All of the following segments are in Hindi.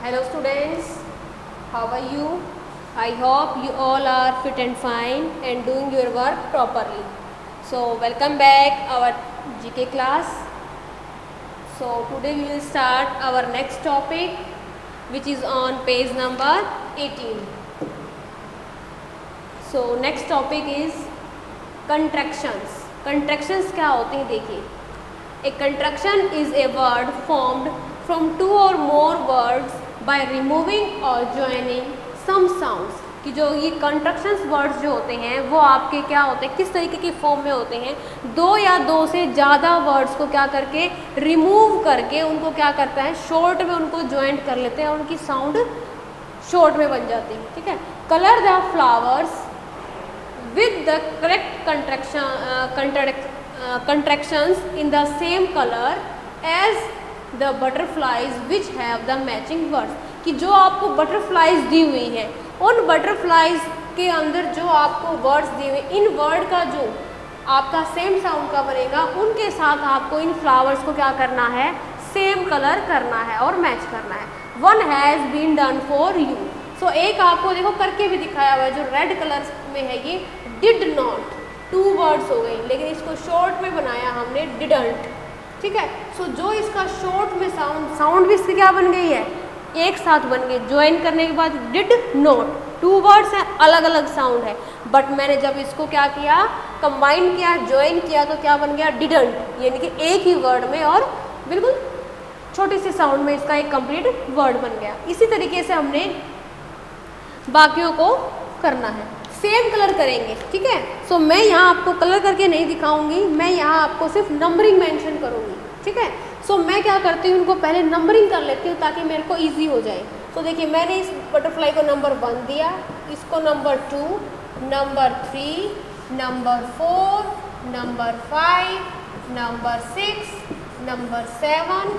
Hello students, how are you? I hope you all are fit and fine and doing your work properly. So welcome back our GK class. So today we will start our next topic which is on page number 18. So next topic is contractions. Contractions क्या होते हैं देखिए. A contraction is a word formed from two or more words by removing or joining some sounds. कि जो ये contractions words जो होते हैं वो आपके क्या होते हैं, किस तरीके की फॉर्म में होते हैं, दो या दो से ज़्यादा वर्ड्स को क्या करके रिमूव करके उनको क्या करता है शॉर्ट में उनको ज्वाइंट कर लेते हैं और उनकी साउंड शॉर्ट में बन जाती है. ठीक है. Colour the flowers with the correct contractions in the same color as the butterflies which have the matching words. कि जो आपको बटरफ्लाइज दी हुई है उन बटरफ्लाइज के अंदर जो आपको वर्ड्स दिए हुए इन वर्ड का जो आपका सेम साउंड का बनेगा उनके साथ आपको इन फ्लावर्स को क्या करना है सेम कलर करना है और मैच करना है. One has been done for you. So एक आपको देखो करके भी दिखाया हुआ है जो रेड कलर में है ये डिड नॉट. टू वर्ड्स हो गई लेकिन इसको शॉर्ट में बनाया हमने डिडंट. ठीक है. सो जो इसका शॉर्ट में साउंड भी इसकी क्या बन गई है एक साथ बन गई. ज्वाइन करने के बाद डिड नॉट टू वर्ड्स हैं अलग अलग साउंड है बट मैंने जब इसको क्या किया कंबाइन किया ज्वाइन किया तो क्या बन गया डिडंट. यानी कि एक ही वर्ड में और बिल्कुल छोटी सी साउंड में इसका एक कंप्लीट वर्ड बन गया. इसी तरीके से हमने बाकियों को करना है. सेम कलर करेंगे. ठीक है. सो मैं यहाँ आपको कलर करके नहीं दिखाऊंगी, मैं यहाँ आपको सिर्फ नंबरिंग मेंशन करूँगी. ठीक है. सो मैं क्या करती हूँ उनको पहले नंबरिंग कर लेती हूँ ताकि मेरे को इजी हो जाए. तो देखिए मैंने इस बटरफ्लाई को नंबर 1 दिया, इसको number 2, number 3, number 4, number 5, number 6, number 7,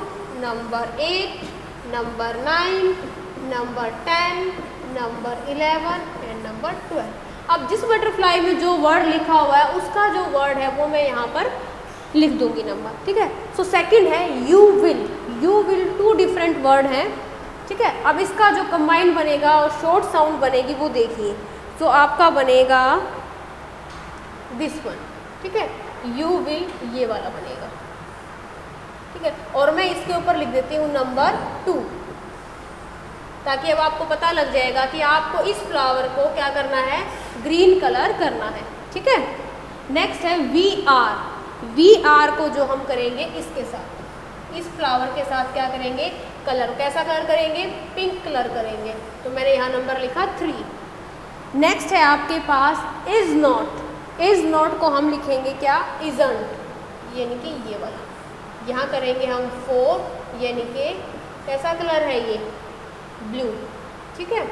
number 8, number 9, number 10, number 11 and number 12. अब जिस बटरफ्लाई में जो वर्ड लिखा हुआ है उसका जो वर्ड है वो मैं यहाँ पर लिख दूंगी नंबर. ठीक है. सो सेकंड है you will. You will two different word हैं. ठीक है. अब इसका जो कंबाइन बनेगा और शॉर्ट साउंड बनेगी वो देखिए. तो आपका बनेगा दिस वन. ठीक है. यू विल ये वाला बनेगा. ठीक है. और मैं इसके ऊपर लिख देती हूँ नंबर 2 ताकि अब आपको पता लग जाएगा कि आपको इस फ्लावर को क्या करना है ग्रीन कलर करना है. ठीक है. नेक्स्ट है वी आर. वी आर को जो हम करेंगे इसके साथ इस फ्लावर के साथ क्या करेंगे कलर. कैसा कलर करेंगे पिंक कलर करेंगे. तो मैंने यहाँ नंबर लिखा 3. नेक्स्ट है आपके पास इज़ नॉट. इज़ नॉट को हम लिखेंगे क्या इजंट यानी कि ये वाला. यहाँ करेंगे हम 4 यानी कि कैसा कलर है ये ब्लू. ठीक है.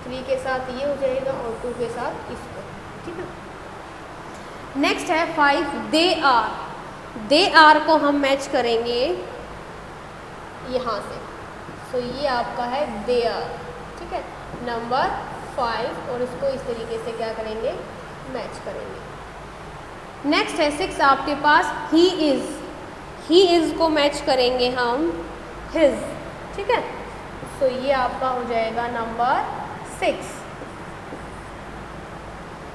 3 के साथ ये हो जाएगा और 2 के साथ इसको. ठीक है. नेक्स्ट है 5 दे आर. दे आर को हम मैच करेंगे यहाँ से. सो ये आपका है दे आर. ठीक है. नंबर 5 और इसको इस तरीके से क्या करेंगे मैच करेंगे. नेक्स्ट है 6 आपके पास ही इज़. ही इज़ को मैच करेंगे हम हिज. ठीक है. सो ये आपका हो जाएगा नंबर 6.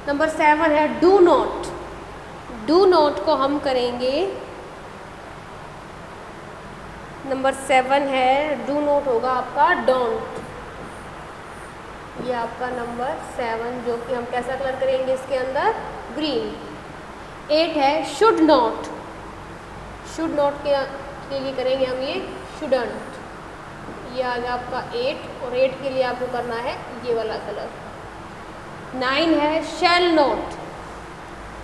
नंबर 7 है डू नॉट. डू नॉट को हम करेंगे नंबर 7 है डू नॉट होगा आपका डोंट. ये आपका नंबर 7 जो कि हम कैसा कलर करेंगे इसके अंदर ग्रीन. 8 है शुड नॉट. शुड नॉट के लिए करेंगे हम ये शुडंट. ये आ गया आपका 8 और 8 के लिए आपको करना है ये वाला कलर. 9 है शैल नॉट.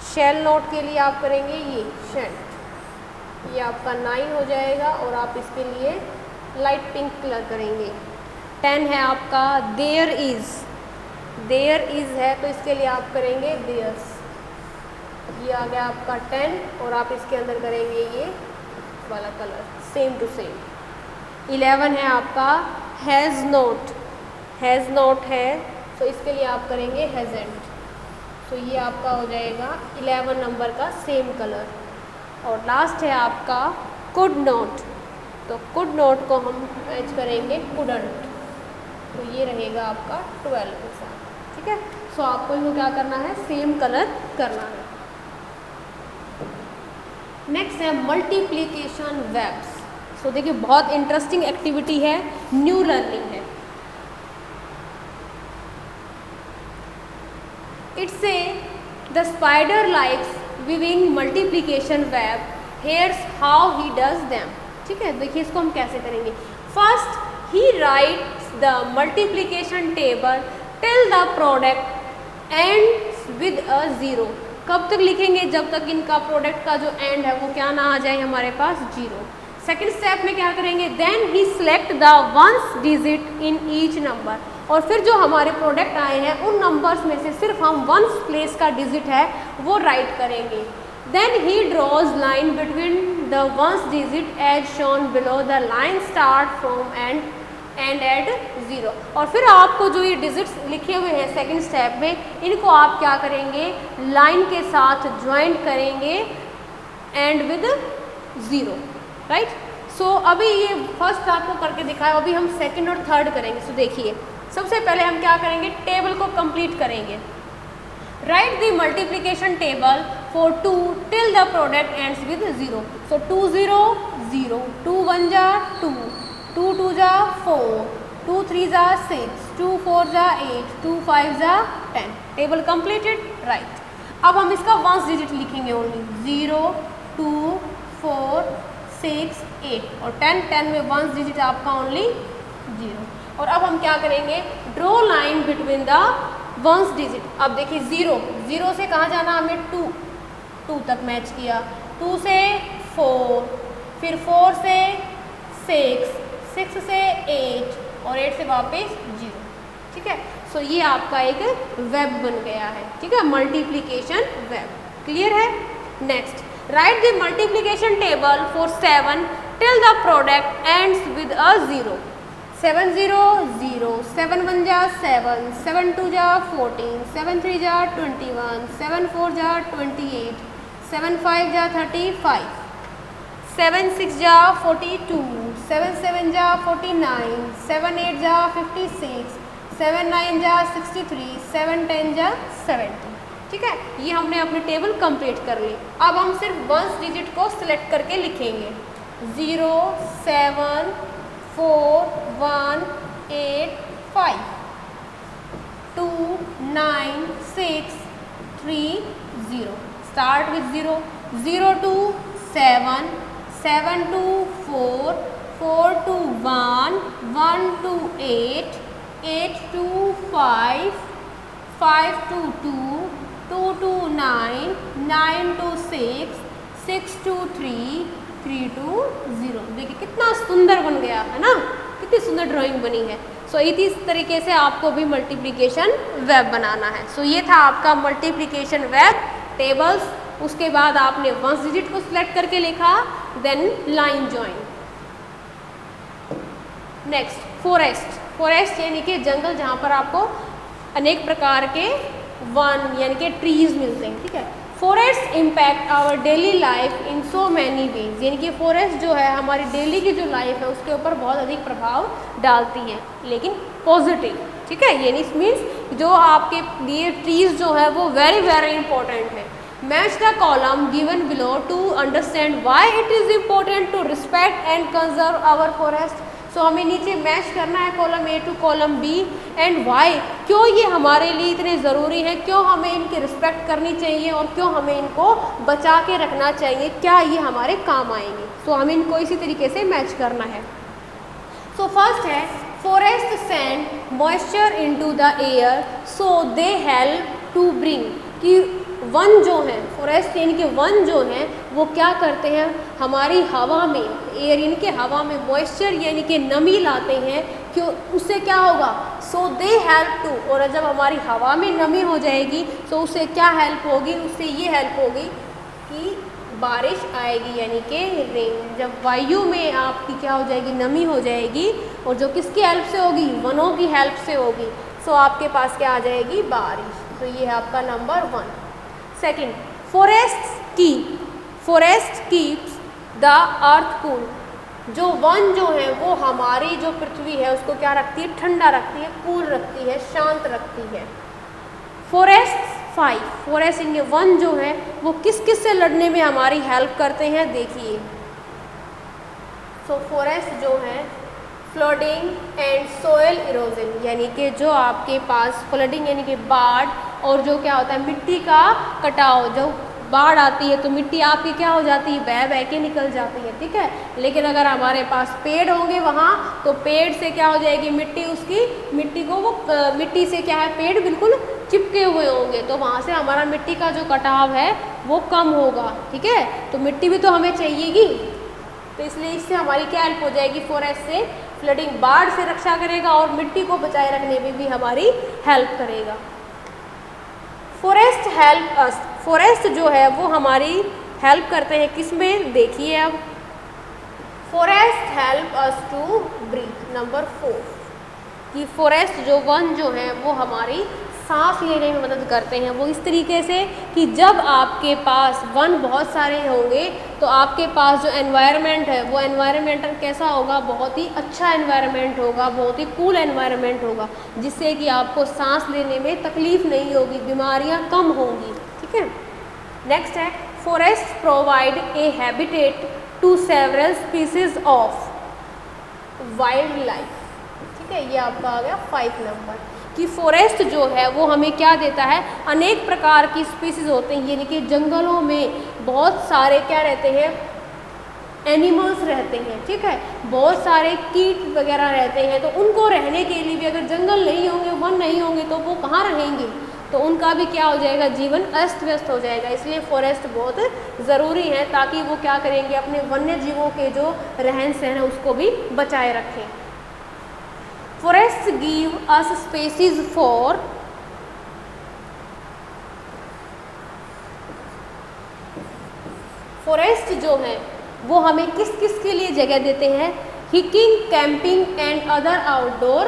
शैल नॉट के लिए आप करेंगे ये शेंट. ये आपका 9 हो जाएगा और आप इसके लिए लाइट पिंक कलर करेंगे. 10 है आपका देयर इज़. देयर इज़ है तो इसके लिए आप करेंगे देयर्स. ये आ गया आपका 10 और आप इसके अंदर करेंगे ये वाला कलर सेम टू सेम. 11 है आपका हैज़ नॉट. हैज़ नॉट है तो इसके लिए आप करेंगे हैज़ेंट. तो ये आपका हो जाएगा 11 नंबर का सेम कलर. और लास्ट है आपका कुड नॉट. तो कुड नॉट को हम मैच करेंगे कुडंट, तो ये रहेगा आपका 12 के साथ। ठीक है, सो आपको इसको क्या करना है, सेम कलर करना है। नेक्स्ट है मल्टीप्लिकेशन वेब्स। सो देखिए बहुत इंटरेस्टिंग एक्टिविटी है, न्यू लर्निंग है। It's a the spider likes weaving multiplication web, hairs how he does them. ठीक है, देखिए इसको हम कैसे करेंगे। First he rights the multiplication table till the product ends with a 0। कब तक लिखेंगे, जब तक इनका प्रोडक्ट का जो एंड है वो क्या ना आ जाए हमारे पास, 0। सेकेंड स्टेप में क्या करेंगे, then he select the ones digit in each number, और फिर जो हमारे प्रोडक्ट आए हैं उन नंबर्स में से सिर्फ हम वंस प्लेस का डिजिट है वो राइट करेंगे। Then he draws line between the ones digit as shown below, the line start from end at 0। और फिर आपको जो ये डिजिट्स लिखे हुए हैं सेकंड स्टेप में, इनको आप क्या करेंगे, लाइन के साथ ज्वाइन करेंगे एंड विद 0, राइट। सो अभी ये फर्स्ट आपको करके दिखाया, अभी हम सेकंड और थर्ड करेंगे। सो देखिए सबसे पहले हम क्या करेंगे, टेबल को कंप्लीट करेंगे। Right the multiplication table for 2 till the product ends with 0। सो 2 0 0, 2 1 जा 2, 2 2 जा 4, 2 3 जा 6, 2 4 जा 8, 2 5 जा 10। Table completed, right. अब हम इसका वंस डिजिट लिखेंगे ओनली, 0 2 4 6 8 और 10 में वंस डिजिट आपका ओनली 0। और अब हम क्या करेंगे, draw line between the ones digit. अब देखिए 0 से कहाँ जाना हमें, 2 तक मैच किया, 2 से 4, फिर 4 से 6 से 8 और 8 से वापस 0। ठीक है, सो ये आपका एक वेब बन गया है। ठीक है, मल्टीप्लिकेशन वेब, क्लियर है। Next, right the multiplication table for 7 till the product ends with a 0। 7 0 0, 7 1 जा 7, 7 2 जा 14, 7 3 जा 21, 7 4 जा 28, 7 5 जा 35, 7 6 जा 42, 7 7 जा 49, 7 8 जा 56, 7 9 जा 63, 7 10 जा 70। ठीक है, ये हमने अपनी टेबल कंप्लीट कर ली। अब हम सिर्फ वंस डिजिट को सिलेक्ट करके लिखेंगे, 0 7 4 1 8 5, 2 9 6 3 0। Start with 0, 0 2 7, 7 2 4, 4 2 1, 1 2 8, 8 2 5, 5 2 2, 2 2 9, 9 2 6, 6 2 3, 3 2 0। देखिए कितना सुंदर बन गया है ना, कितनी सुंदर ड्राइंग बनी है। सो इस तरीके से आपको भी मल्टीप्लिकेशन वेब बनाना है। सो ये था आपका मल्टीप्लिकेशन वेब टेबल्स। उसके बाद आपने वंस डिजिट को सिलेक्ट करके लिखा, then line join. Next, forest यानी कि जंगल, जहाँ पर आपको अनेक प्रकार के वन यानी कि ट्रीज मिलते हैं। ठीक है, forest impact our daily life in so many ways, यानी कि फॉरेस्ट जो है हमारी डेली की जो लाइफ है उसके ऊपर बहुत अधिक प्रभाव डालती है, लेकिन पॉजिटिव। ठीक है, यानी मीन्स जो आपके लिए ट्रीज जो है वो वेरी वेरी इंपॉर्टेंट है। Match the column given below to understand why it is important to respect and conserve our forest. So हमें नीचे मैच करना है column A to column B and why, क्यों ये हमारे लिए इतने ज़रूरी है, क्यों हमें इनकी रिस्पेक्ट करनी चाहिए और क्यों हमें इनको बचा के रखना चाहिए, क्या ये हमारे काम आएंगे। सो हमें इनको इसी तरीके से मैच करना है। सो फर्स्ट है, forest send moisture into the air so they help to bring, कि वन जो हैं, फॉरेस्ट यानी कि वन जो हैं वो क्या करते हैं, हमारी हवा में, एयर यानी कि हवा में मॉइस्चर यानी कि नमी लाते हैं। क्यों, उससे क्या होगा, सो दे हेल्प टू, और जब हमारी हवा में नमी हो जाएगी तो उससे क्या हेल्प होगी, उससे ये हेल्प होगी कि बारिश आएगी, यानी कि रेन। जब वायु में आपकी क्या हो जाएगी, नमी हो जाएगी, और जो किसकी हेल्प से होगी, वनों की हेल्प से होगी। सो आपके पास क्या आ जाएगी, बारिश। तो ये है आपका number 1। Second, forest keeps the earth cool, जो वन जो है वो हमारी जो पृथ्वी है उसको क्या रखती है, ठंडा रखती है, कूल रखती है, शांत रखती है। फॉरेस्ट 5, फॉरेस्ट इनके वन जो है वो किस किस से लड़ने में हमारी हेल्प करते हैं, देखिए। सो फॉरेस्ट जो है फ्लडिंग एंड सोयल इरोजन, यानी कि जो आपके पास फ्लडिंग यानी कि बाढ़, और जो क्या होता है मिट्टी का कटाव, जो बाढ़ आती है तो मिट्टी आपकी क्या हो जाती है, बह बह के निकल जाती है, ठीक है। लेकिन अगर हमारे पास पेड़ होंगे वहाँ तो पेड़ से क्या हो जाएगी, मिट्टी को वो मिट्टी से क्या है, पेड़ बिल्कुल चिपके हुए होंगे, तो वहाँ से हमारा मिट्टी का जो कटाव है वो कम होगा, ठीक है। तो मिट्टी भी तो हमें चाहिएगी, तो इसलिए इससे हमारी क्या हेल्प हो जाएगी, फॉरेस्ट से फ्लडिंग, बाढ़ से रक्षा करेगा और मिट्टी को बचाए रखने में भी हमारी हेल्प करेगा। फॉरेस्ट हेल्प अस, फॉरेस्ट जो है वो हमारी हेल्प करते हैं किसमें, देखिए अब। Forest help us to breathe, number 4, कि फॉरेस्ट जो वन जो है वो हमारी सांस लेने में मदद करते हैं। वो इस तरीके से कि जब आपके पास वन बहुत सारे होंगे तो आपके पास जो एनवायरनमेंट है वो एनवायरनमेंटल कैसा होगा, बहुत ही अच्छा एनवायरनमेंट होगा, बहुत ही कूल एनवायरनमेंट होगा, जिससे कि आपको सांस लेने में तकलीफ नहीं होगी, बीमारियां कम होंगी, ठीक है। नेक्स्ट है forest provide a habitat to several species of wild life, ठीक है। ये आपका आ गया 5 नंबर, कि फॉरेस्ट जो है वो हमें क्या देता है, अनेक प्रकार की स्पीसीज होते हैं, यानी कि जंगलों में बहुत सारे क्या रहते हैं, एनिमल्स रहते हैं, ठीक है, बहुत सारे कीट वगैरह रहते हैं, तो उनको रहने के लिए भी अगर जंगल नहीं होंगे, वन नहीं होंगे तो वो कहाँ रहेंगे, तो उनका भी क्या हो जाएगा, जीवन अस्त व्यस्त हो जाएगा। इसलिए फॉरेस्ट बहुत ज़रूरी है ताकि वो क्या करेंगे, अपने वन्य जीवों के जो रहन सहन है उसको भी बचाए रखें। Forest give us spices for forest जो है वो हमें किस किस के लिए जगह देते हैं, hiking, camping and other outdoor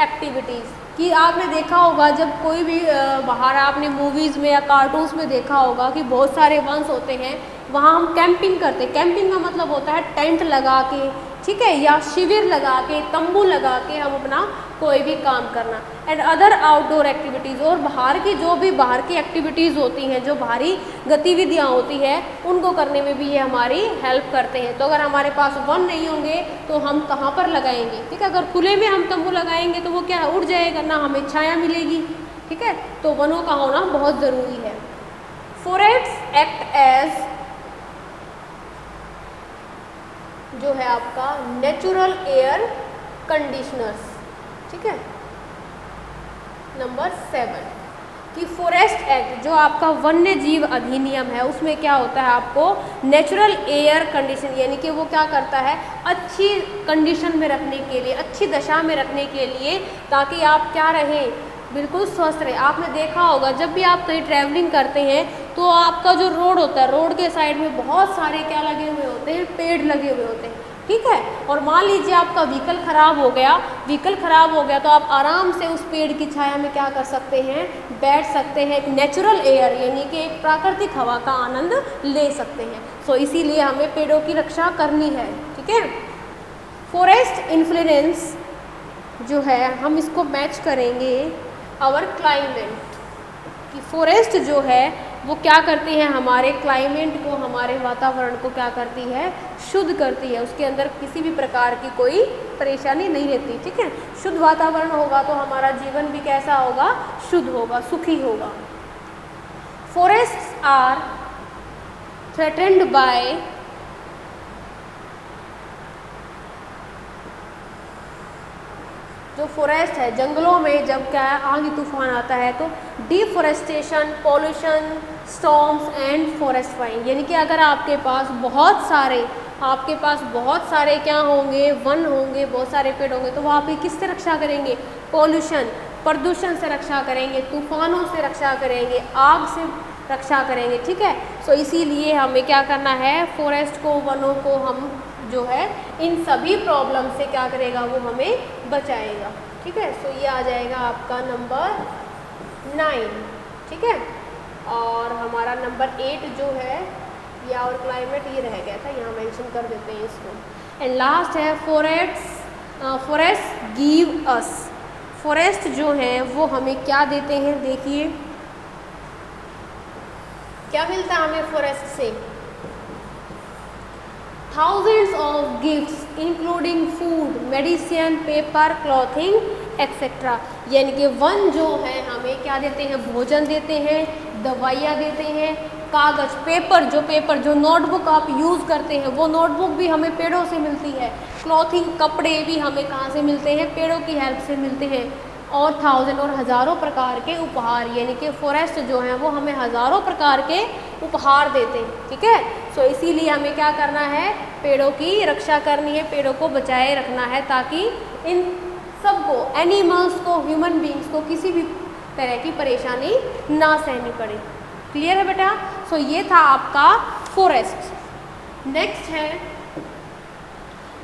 activities, कि आपने देखा होगा जब कोई भी बाहर आपने मूवीज़ में या कार्टून्स में देखा होगा कि बहुत सारे वंस होते हैं, वहाँ हम कैंपिंग करते हैं। कैंपिंग का मतलब होता है टेंट लगा के, ठीक है, या शिविर लगा के, तंबू लगा के हम अपना कोई भी काम करना। एंड अदर आउटडोर एक्टिविटीज़, और बाहर की जो भी बाहर की एक्टिविटीज़ होती हैं, जो बाहरी गतिविधियाँ होती हैं, उनको करने में भी ये हमारी हेल्प करते हैं। तो अगर हमारे पास वन नहीं होंगे तो हम कहाँ पर लगाएंगे, ठीक है। अगर खुले में हम तंबू लगाएंगे तो वो क्या उड़ जाएगा, ना हमें छाया मिलेगी, ठीक है। तो वनों का होना बहुत ज़रूरी है। फॉरेस्ट एक्ट एज जो है आपका नेचुरल एयर कंडीशनर्स, ठीक है। नंबर 7, कि फॉरेस्ट एक्ट जो आपका वन्य जीव अधिनियम है उसमें क्या होता है, आपको नेचुरल एयर कंडीशन, यानी कि वो क्या करता है, अच्छी कंडीशन में रखने के लिए, अच्छी दशा में रखने के लिए, ताकि आप क्या रहें, बिल्कुल स्वस्थ रहे। आपने देखा होगा जब भी आप कहीं ट्रैवलिंग करते हैं तो आपका जो रोड होता है, रोड के साइड में बहुत सारे क्या लगे हुए होते हैं, पेड़ लगे हुए होते हैं, ठीक है। और मान लीजिए आपका व्हीकल ख़राब हो गया तो आप आराम से उस पेड़ की छाया में क्या कर सकते हैं, बैठ सकते हैं, एक नेचुरल एयर यानी कि एक प्राकृतिक हवा का आनंद ले सकते हैं। सो इसीलिए हमें पेड़ों की रक्षा करनी है, ठीक है। फॉरेस्ट इन्फ्लुएंस जो है हम इसको मैच करेंगे आवर क्लाइमेट, कि फॉरेस्ट जो है वो क्या करती है, हमारे क्लाइमेट को, हमारे वातावरण को क्या करती है, शुद्ध करती है। उसके अंदर किसी भी प्रकार की कोई परेशानी नहीं रहती, ठीक है। शुद्ध वातावरण होगा तो हमारा जीवन भी कैसा होगा, शुद्ध होगा, सुखी होगा। फॉरेस्ट्स आर थ्रेटेंड बाय जो फॉरेस्ट है, जंगलों में जब क्या है आंधी तूफान आता है तो deforestation, pollution, storms and forest fire, यानी कि अगर आपके पास बहुत सारे क्या होंगे, वन होंगे, बहुत सारे पेड़ होंगे, तो वो आपकी किससे रक्षा करेंगे, पॉल्यूशन, प्रदूषण से रक्षा करेंगे, तूफानों से रक्षा करेंगे, आग से रक्षा करेंगे, ठीक है। सो इसीलिए हमें क्या करना है, फॉरेस्ट को, वनों को हम जो है इन सभी प्रॉब्लम से क्या करेगा, वो हमें बचाएगा, ठीक है। सो ये आ जाएगा आपका नंबर 9, ठीक है। और हमारा नंबर 8 जो है या और क्लाइमेट ये रह गया था, यहाँ मेंशन कर देते हैं इसको। एंड लास्ट है फॉरेस्ट गिव अस। फॉरेस्ट जो है वो हमें क्या देते हैं, देखिए क्या मिलता है हमें फॉरेस्ट से, thousands of gifts including food, medicine, paper, clothing etcetera. यानी कि वन जो है हमें क्या देते हैं, भोजन देते हैं, दवाइयाँ देते हैं, कागज़ पेपर जो नोटबुक आप यूज़ करते हैं वो नोटबुक भी हमें पेड़ों से मिलती है, क्लॉथिंग कपड़े भी हमें कहाँ से मिलते हैं, पेड़ों की हेल्प से मिलते हैं, और थाउजेंड और हज़ारों प्रकार के उपहार, यानी कि फॉरेस्ट जो हैं वो हमें हज़ारों प्रकार के उपहार देते हैं। ठीक है, सो इसीलिए हमें क्या करना है, पेड़ों की रक्षा करनी है, पेड़ों को बचाए रखना है, ताकि इन सबको, एनिमल्स को, ह्यूमन बींग्स को किसी भी तरह की परेशानी ना सहनी पड़े। क्लियर है बेटा? सो ये था आपका फॉरेस्ट। नेक्स्ट है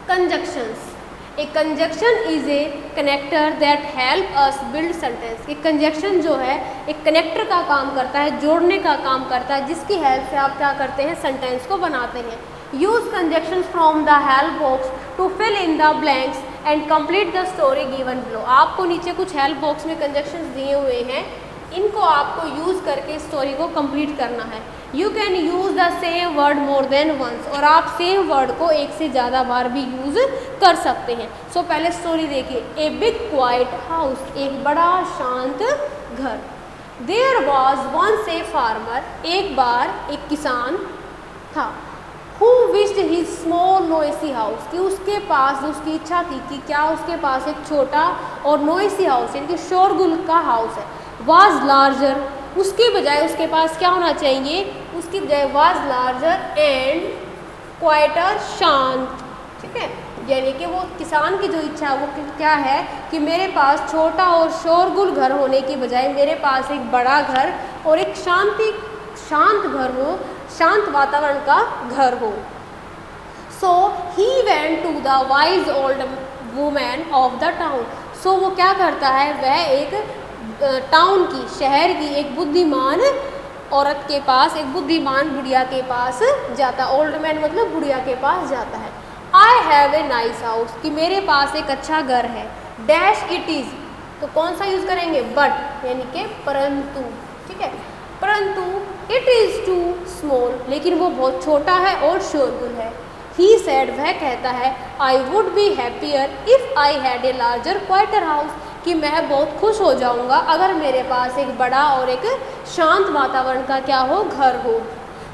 conjunctions. A conjunction is a connector that help us build sentence. एक कंजक्शन जो है एक कनेक्टर का काम करता है, जोड़ने का काम करता है, जिसकी हेल्प से आप क्या करते हैं, सेंटेंस को बनाते हैं। Use conjunctions from the help box to fill in the blanks and complete the story given below. आपको नीचे कुछ हेल्प बॉक्स में कंजक्शंस दिए हुए हैं, इनको आपको यूज़ करके स्टोरी को कंप्लीट करना है। You can use the same word more than once, और आप सेम वर्ड को एक से ज़्यादा बार भी यूज़ कर सकते हैं। सो पहले स्टोरी देखिए। ए बिग क्वाइट हाउस, एक बड़ा शांत घर। There was once a farmer, एक बार एक किसान था। Who wished his small noisy house, कि उसके पास, जो उसकी इच्छा थी कि क्या उसके पास एक छोटा और नोइसी हाउस यानी कि शोरगुल का हाउस है। वाज लार्जर, उसके बजाय उसके पास क्या होना चाहिए, उसकी बजाय वाज लार्जर एंड क्वाइटर, शांत। ठीक है, यानी कि वो किसान की जो इच्छा है वो क्या है कि मेरे पास छोटा और शोरगुल घर होने की बजाय मेरे पास एक बड़ा घर और एक शांत घर हो, शांत वातावरण का घर हो। So he went to the wise old women of the town. So वो क्या करता है, वह एक टाउन की, शहर की एक बुद्धिमान औरत के पास, एक बुद्धिमान बुढ़िया के पास जाता है। ओल्ड मैन मतलब बुढ़िया के पास जाता है। I have a nice house, कि मेरे पास एक अच्छा घर है। डैश इट इज़, तो कौन सा यूज़ करेंगे, बट, यानी कि परंतु। ठीक है, परंतु इट इज़ टू स्मॉल, लेकिन वो बहुत छोटा है और शोरगुल है। ही सेड, वह कहता है, I would be happier if I had a larger quieter house, कि मैं बहुत खुश हो जाऊंगा अगर मेरे पास एक बड़ा और एक शांत वातावरण का क्या हो, घर हो।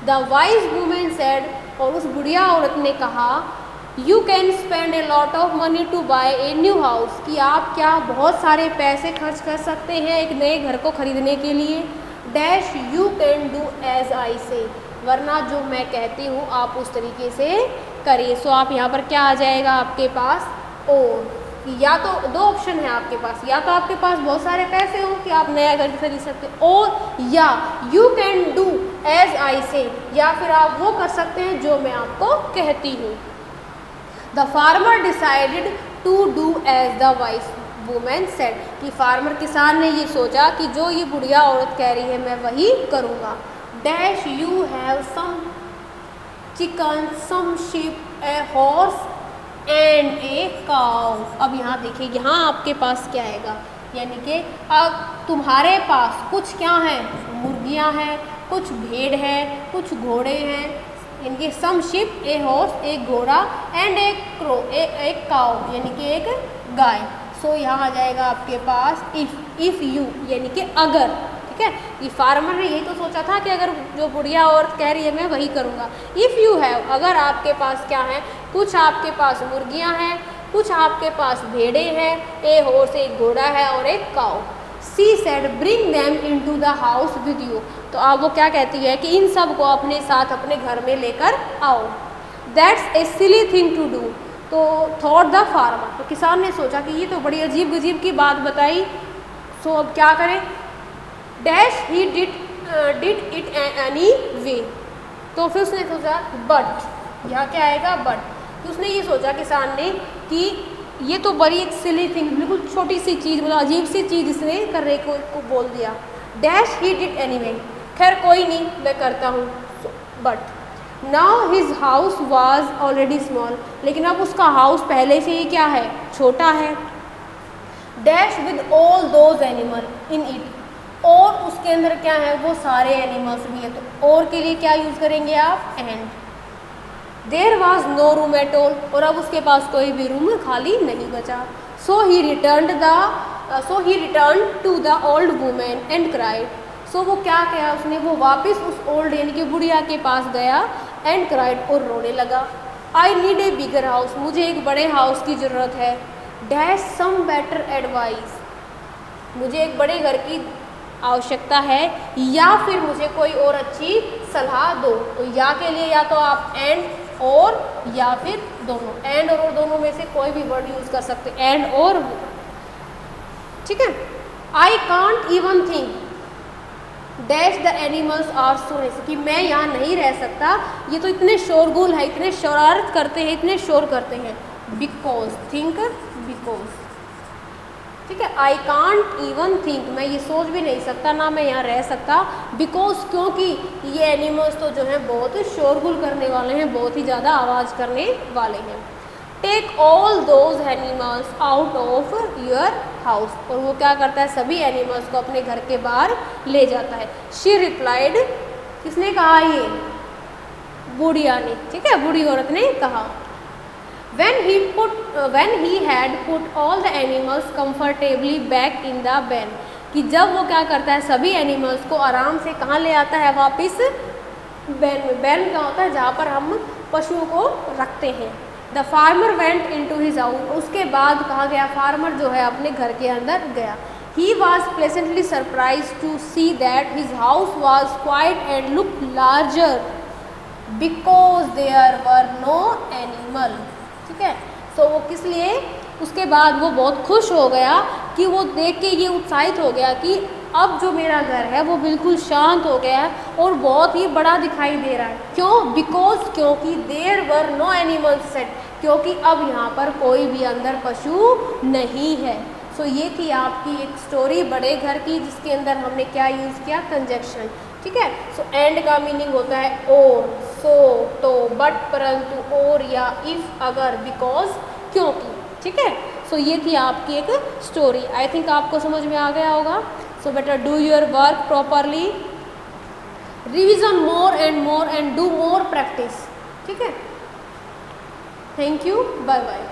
द वाइज वुमेन सेड, और उस बुढ़िया औरत ने कहा, you can spend a lot of money to buy a new house, कि आप क्या बहुत सारे पैसे खर्च कर सकते हैं एक नए घर को खरीदने के लिए। Dash you can do as I say, वरना जो मैं कहती हूँ आप उस तरीके से करिए। सो आप यहाँ पर क्या आ जाएगा आपके पास, और या तो दो ऑप्शन है आपके पास, या तो आपके पास बहुत सारे पैसे हो कि आप नया घर खरीद सकते हो, और या you can do as I say, या फिर आप वो कर सकते हैं जो मैं आपको कहती हूँ। The farmer decided to do as the wise women said, कि फार्मर किसान ने ये सोचा कि जो ये बुढ़िया औरत कह रही है मैं वही करूँगा। Dash you have some chicken, some sheep, a horse and a cow. अब यहाँ देखिए, यहाँ आपके पास क्या आएगा, यानी कि अब तुम्हारे पास कुछ क्या है, मुर्गियाँ हैं, कुछ भेड़ है, कुछ घोड़े हैं, इनके सम शिप, ए हॉर्स, एक घोड़ा, एंड एक क्रो, एक काउ यानी कि एक गाय। सो यहाँ आ जाएगा आपके पास इफ़ यू, यानी कि अगर। ठीक है, ये फार्मर ने यही तो सोचा था कि अगर जो बुढ़िया औरत कह रही है मैं वही करूँगा। इफ़ यू हैव, अगर आपके पास क्या है, कुछ आपके पास मुर्गियाँ हैं, कुछ आपके पास भेड़े हैं, ए हॉर्स, एक घोड़ा है और एक cow. She said, bring them into the house with you, तो अब वो क्या कहती है कि इन सब को अपने साथ अपने घर में लेकर आओ। That's a silly thing to do, तो थॉट द फार्मर, तो किसान ने सोचा कि ये तो बड़ी अजीब गजीब की बात बताई, सो अब क्या करें। Dash he did it any way, तो फिर उसने सोचा बट, यहाँ क्या आएगा बट, तो उसने ये सोचा किसान ने कि ये तो बड़ी एक सिली थिंग, बिल्कुल छोटी सी चीज़, मतलब अजीब सी चीज़ इसने करने को बोल दिया। Dash he did any way, खैर कोई नहीं मैं करता हूँ, but now his house was already small, लेकिन अब उसका हाउस पहले से ही क्या है, छोटा है। Dash with all those animal in it, और उसके अंदर क्या है, वो सारे एनिमल्स भी है, तो और के लिए क्या यूज़ करेंगे आप, and. There was no room at all, और अब उसके पास कोई भी रूम खाली नहीं बचा। So he return to the old women and cried, so वो क्या किया उसने, वो वापस उस ओल्ड यानी कि बुढ़िया के पास गया, एंड क्राइड, और रोने लगा। I need a bigger house, मुझे एक बड़े हाउस की ज़रूरत है। डैश सम बेटर एडवाइस, मुझे एक बड़े घर की आवश्यकता है, या फिर मुझे कोई और अच्छी सलाह दो। तो या के लिए या तो आप एंड और या फिर दोनों, एंड और दोनों में से कोई भी वर्ड यूज़ कर सकते, एंड और, ठीक है। I can't even think dash the animals are so, कि मैं यहाँ नहीं रह सकता, ये तो इतने शोरगुल है, इतने शरारत करते हैं, इतने शोर करते हैं। बिकॉज, थिंक, बिकॉज, ठीक है। आई कांट इवन थिंक, मैं ये सोच भी नहीं सकता, ना मैं यहाँ रह सकता, बिकॉज, क्योंकि ये एनिमल्स तो जो है बहुत शोरगुल करने वाले हैं, बहुत ही ज़्यादा आवाज़ करने वाले हैं। Take all those animals out of your house, और वो क्या करता है, सभी एनिमल्स को अपने घर के बाहर ले जाता है। शी रिप्लाइड, किसने कहा, ये बुढ़िया ने, ठीक है, बूढ़ी औरत ने कहा। When he had put all the animals comfortably back in the ben, कि जब वो क्या करता है, सभी एनिमल्स को आराम से कहाँ ले आता है, वापस बैन में। बैन क्या होता है, जहाँ पर हम पशुओं को रखते हैं। The farmer went into his house, उसके बाद कहाँ गया, फार्मर जो है अपने घर के अंदर गया। He was pleasantly surprise to see that his house was quite and look larger because there were no animal, ठीक है। सो वो किस लिए, उसके बाद वो बहुत खुश हो गया कि वो देख के ये उत्साहित हो गया कि अब जो मेरा घर है वो बिल्कुल शांत हो गया है और बहुत ही बड़ा दिखाई दे रहा है। क्यों, बिकॉज, क्योंकि there were no animals set, क्योंकि अब यहाँ पर कोई भी अंदर पशु नहीं है। सो ये थी आपकी एक स्टोरी बड़े घर की, जिसके अंदर हमने क्या यूज़ किया, कंजक्शन, ठीक है। सो एंड का मीनिंग होता है और, सो, तो, बट, परंतु, और, या, इफ, अगर, बिकॉज, क्योंकि, ठीक है। सो ये थी आपकी एक स्टोरी। आई थिंक आपको समझ में आ गया होगा। So better do your work properly, revision more and do more practice, ठीक है। Thank you, bye bye.